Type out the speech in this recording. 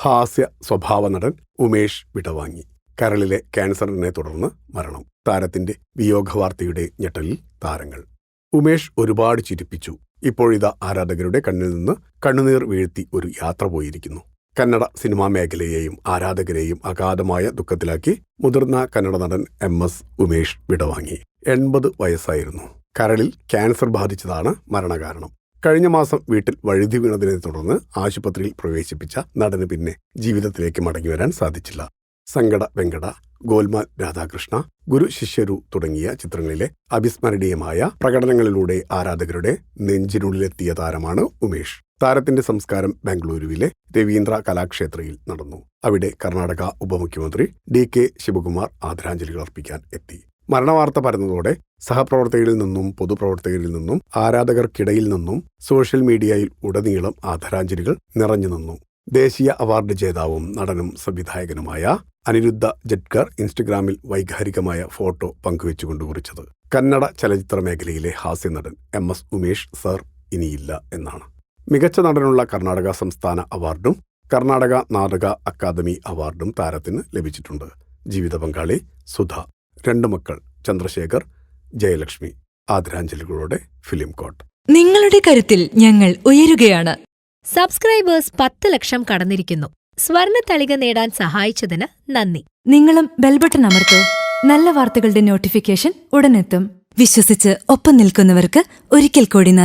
ഹാസ്യ സ്വഭാവ നടൻ ഉമേഷ് വിടവാങ്ങി. കരളിലെ ക്യാൻസറിനെ തുടർന്ന് മരണം. താരത്തിന്റെ വിയോഗവാർത്തയുടെ ഞെട്ടലിൽ താരങ്ങൾ. ഉമേഷ് ഒരുപാട് ചിരിപ്പിച്ചു. ഇപ്പോഴിതാ ആരാധകരുടെ കണ്ണിൽ നിന്ന് കണ്ണുനീർ വീഴ്ത്തി ഒരു യാത്ര പോയിരിക്കുന്നു. കന്നഡ സിനിമാ മേഖലയെയും ആരാധകരെയും അഗാധമായ ദുഃഖത്തിലാക്കി മുതിർന്ന കന്നഡ നടൻ MS ഉമേഷ് വിടവാങ്ങി. 80 വയസ്സായിരുന്നു. കരളിൽ ക്യാൻസർ ബാധിച്ചതാണ് മരണകാരണം. കഴിഞ്ഞ മാസം വീട്ടിൽ വഴുതി വീണതിനെ തുടർന്ന് ആശുപത്രിയിൽ പ്രവേശിപ്പിച്ച നടന് പിന്നെ ജീവിതത്തിലേക്ക് മടങ്ങിവരാൻ സാധിച്ചില്ല. സങ്കട വെങ്കട, ഗോൽമാൽ രാധാകൃഷ്ണ, ഗുരു ശിഷ്യരു തുടങ്ങിയ ചിത്രങ്ങളിലെ അവിസ്മരണീയമായ പ്രകടനങ്ങളിലൂടെ ആരാധകരുടെ നെഞ്ചിനുള്ളിലെത്തിയ താരമാണ് ഉമേഷ്. താരത്തിന്റെ സംസ്കാരം ബാംഗ്ലൂരുവിലെ രവീന്ദ്ര കലാക്ഷേത്രയിൽ നടന്നു. അവിടെ കർണാടക ഉപമുഖ്യമന്ത്രി DK ശിവകുമാർ ആദരാഞ്ജലികൾ അർപ്പിക്കാൻ എത്തി. മരണവാർത്ത പരന്നതോടെ സഹപ്രവർത്തകരിൽ നിന്നും പൊതുപ്രവർത്തകരിൽ നിന്നും ആരാധകർക്കിടയിൽ നിന്നും സോഷ്യൽ മീഡിയയിൽ ഉടനീളം ആദരാഞ്ജലികൾ നിറഞ്ഞു നിന്നു. ദേശീയ അവാർഡ് ജേതാവും നടനും സംവിധായകനുമായ അനിരുദ്ധ ജഡ്കർ ഇൻസ്റ്റഗ്രാമിൽ വൈകാരികമായ ഫോട്ടോ പങ്കുവെച്ചുകൊണ്ട് കുറിച്ചത് കന്നഡ ചലച്ചിത്ര മേഖലയിലെ ഹാസ്യനടൻ MS ഉമേഷ് സർ ഇനിയില്ല എന്നാണ്. മികച്ച നടനുള്ള കർണാടക സംസ്ഥാന അവാർഡും കർണാടക നാടക അക്കാദമി അവാർഡും താരത്തിന് ലഭിച്ചിട്ടുണ്ട്. ജീവിത പങ്കാളി സുധ, 2 മക്കൾ ചന്ദ്രശേഖർ, ജയലക്ഷ്മി. ആദരാഞ്ജലികളോടെ ഫിലിം കോട്ട്. നിങ്ങളുടെ കരുത്തിൽ ഞങ്ങൾ ഉയരുകയാണ്. സബ്സ്ക്രൈബേഴ്സ് 10 ലക്ഷം കടന്നിരിക്കുന്നു. സ്വർണ്ണ തളിക നേടാൻ സഹായിച്ചതിന് നന്ദി. നിങ്ങളും ബെൽബട്ടൺ അമർത്തോ. നല്ല വാർത്തകളുടെ നോട്ടിഫിക്കേഷൻ ഉടനെത്തും. വിശ്വസിച്ച് ഒപ്പം നിൽക്കുന്നവർക്ക് ഒരിക്കൽ കൂടി നന്ദി.